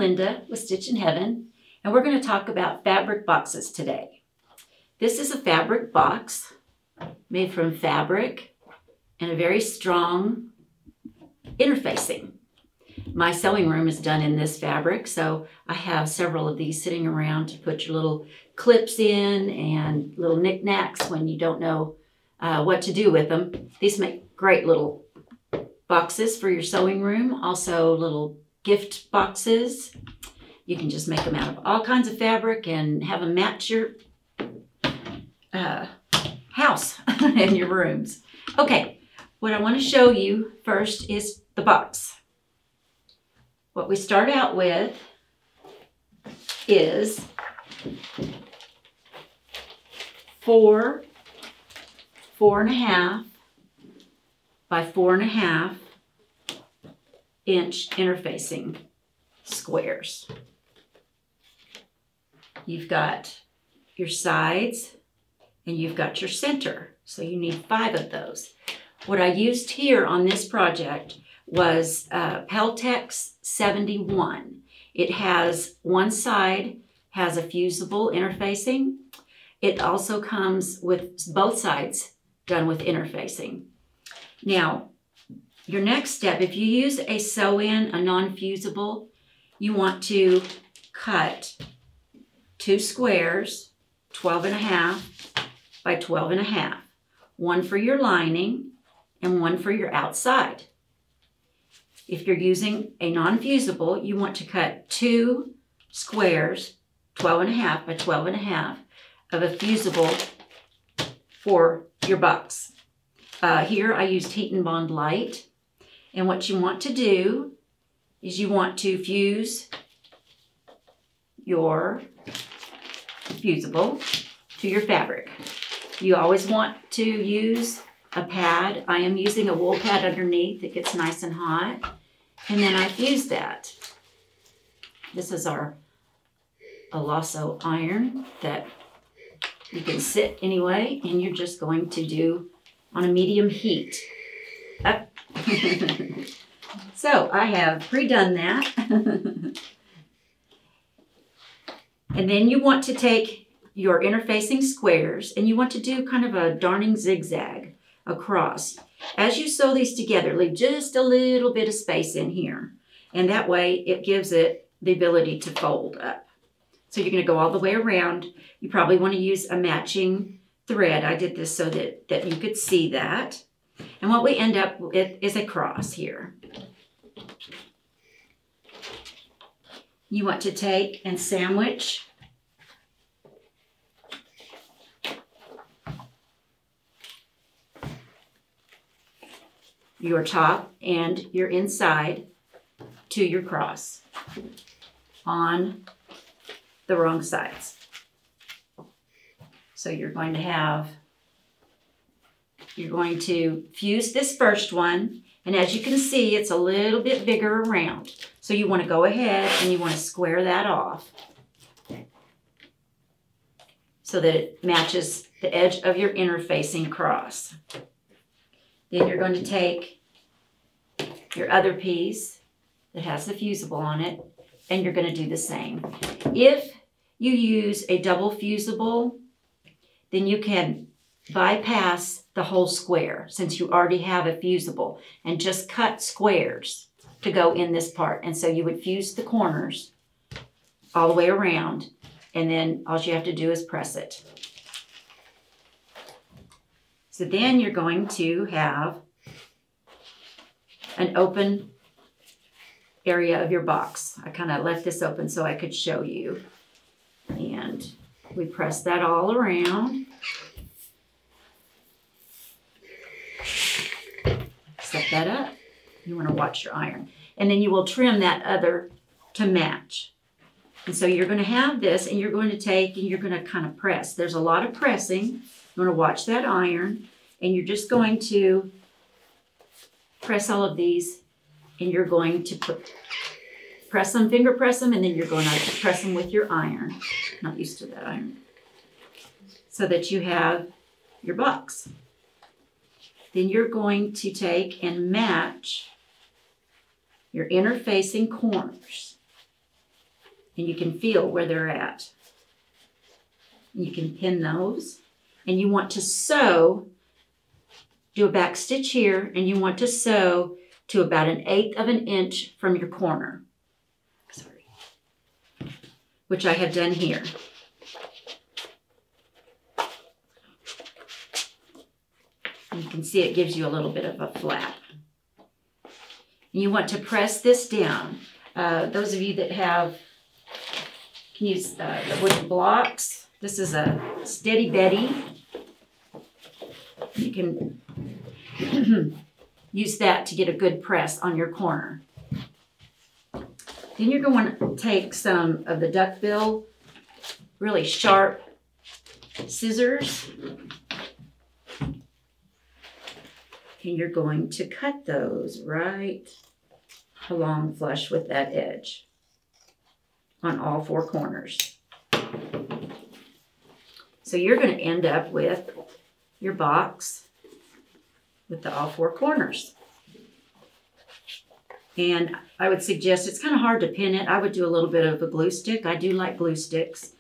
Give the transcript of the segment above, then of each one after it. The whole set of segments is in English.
Linda with Stitch in Heaven, and we're going to talk about fabric boxes today. This is a fabric box made from fabric and a very strong interfacing. My sewing room is done in this fabric, so I have several of these sitting around to put your little clips in and little knickknacks when you don't know what to do with them. These make great little boxes for your sewing room, also little gift boxes. You can just make them out of all kinds of fabric and have them match your house and your rooms. Okay, what I want to show you first is the box. What we start out with is 4.5 by 4.5 inch interfacing squares. You've got your sides and you've got your center. So you need 5 of those. What I used here on this project was Peltex 71. It has one side has a fusible interfacing. It also comes with both sides done with interfacing. Now, your next step, if you use a sew-in, a non-fusible, you want to cut 2 squares, 12.5 by 12.5. One for your lining and one for your outside. If you're using a non-fusible, you want to cut 2 squares, 12.5 by 12.5 of a fusible for your box. Here I used Heat and Bond Light. And what you want to do is you want to fuse your fusible to your fabric. You always want to use a pad. I am using a wool pad underneath. It gets nice and hot. And then I fuse that. This is our Olaso iron that you can sit anyway, and you're just going to do on a medium heat. Up. So I have pre-done that. And then you want to take your interfacing squares and you want to do kind of a darning zigzag across. As you sew these together, leave just a little bit of space in here. And that way it gives it the ability to fold up. So you're going to go all the way around. You probably want to use a matching thread. I did this so that you could see that. And what we end up with is a cross here. You want to take and sandwich your top and your inside to your cross on the wrong sides. So you're going to fuse this first one, and as you can see, it's a little bit bigger around. So you want to go ahead and you want to square that off so that it matches the edge of your interfacing cross. Then you're going to take your other piece that has the fusible on it, and you're going to do the same. If you use a double fusible, then you can bypass the whole square since you already have a fusible and just cut squares to go in this part. And so you would fuse the corners all the way around, and then all you have to do is press it. So then you're going to have an open area of your box. I kind of left this open so I could show you. And we press that all around. Set that up. You want to watch your iron. And then you will trim that other to match. And so you're going to have this, and you're going to take and you're going to kind of press. There's a lot of pressing. You want to watch that iron, and you're just going to press all of these, and you're going to press them, finger press them, and then you're going to press them with your iron. Not used to that iron. So that you have your box. Then you're going to take and match your interfacing corners. and you can feel where they're at. You can pin those, and you want to sew, do a back stitch here, and you want to sew to about 1/8 of an inch from your corner. Sorry. Which I have done here. And you can see it gives you a little bit of a flap. And you want to press this down. Those of you that can use the wooden blocks. This is a Steady Betty. You can use that to get a good press on your corner. Then you're going to take some of the duckbill, really sharp scissors, and you're going to cut those right along flush with that edge on all 4 corners. So you're going to end up with your box with all 4 corners. And I would suggest, it's kind of hard to pin it. I would do a little bit of a glue stick. I do like glue sticks.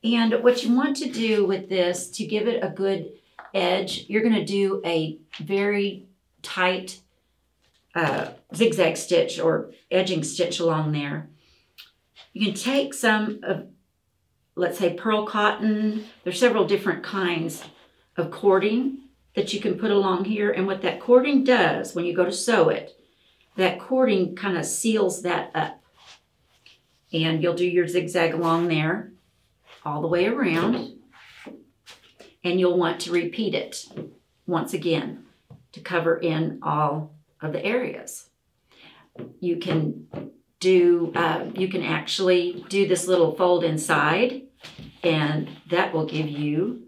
And what you want to do with this to give it a good edge, you're going to do a very tight zigzag stitch or edging stitch along there. You can take some of, let's say, pearl cotton. There's several different kinds of cording that you can put along here. And what that cording does when you go to sew it, that cording kind of seals that up. And you'll do your zigzag along there all the way around. And you'll want to repeat it once again to cover in all of the areas. You can actually do this little fold inside, and that will give you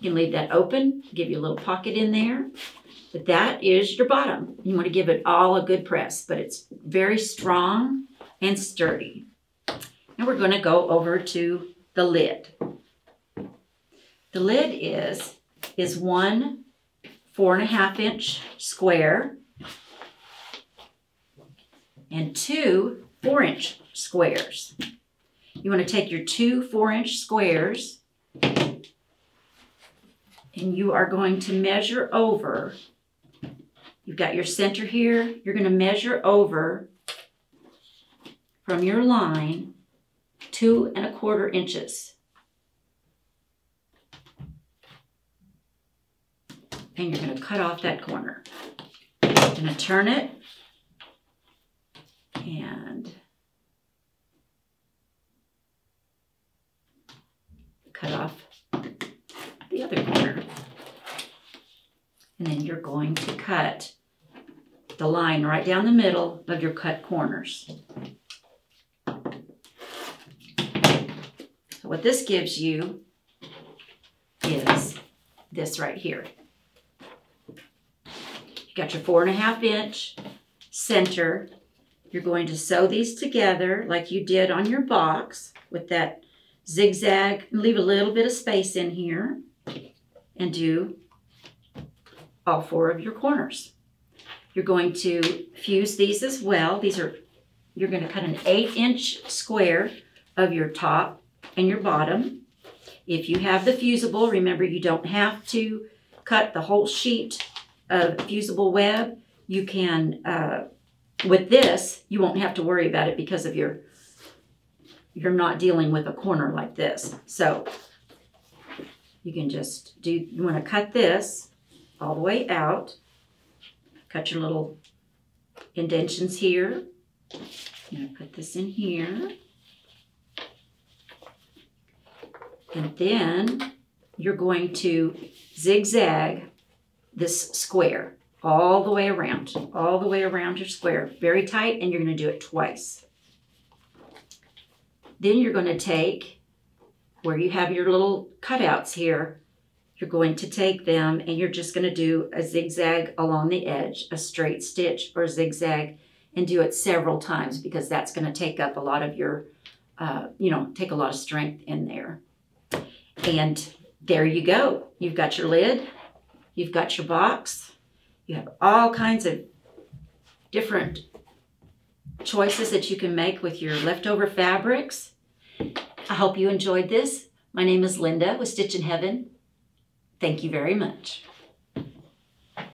can leave that open, give you a little pocket in there. But that is your bottom. You want to give it all a good press, but it's very strong and sturdy. Now we're going to go over to the lid. The lid is 1 4.5-inch square and 2 4-inch squares. You want to take your 2 4-inch squares and you are going to measure over. You've got your center here. You're going to measure over from your line 2 1/4 inches. And you're going to cut off that corner. You're going to turn it and cut off the other corner. And then you're going to cut the line right down the middle of your cut corners. So what this gives you is this right here. You got your 4.5-inch center. You're going to sew these together like you did on your box with that zigzag. Leave a little bit of space in here and do all 4 of your corners. You're going to fuse these as well. You're going to cut an 8-inch square of your top and your bottom. If you have the fusible, remember you don't have to cut the whole sheet of fusible web. You can, with this, you won't have to worry about it because of you're not dealing with a corner like this. So you can just you want to cut this all the way out. Cut your little indentions here. I'm going to put this in here. And then you're going to zigzag this square all the way around your square. Very tight, and you're going to do it twice. Then you're going to take where you have your little cutouts here, you're going to take them and you're just going to do a zigzag along the edge, a straight stitch or zigzag, and do it several times because that's going to take up a lot of your, take a lot of strength in there. And there you go. You've got your lid, you've got your box, you have all kinds of different choices that you can make with your leftover fabrics. I hope you enjoyed this. My name is Linda with Stitch in Heaven. Thank you very much.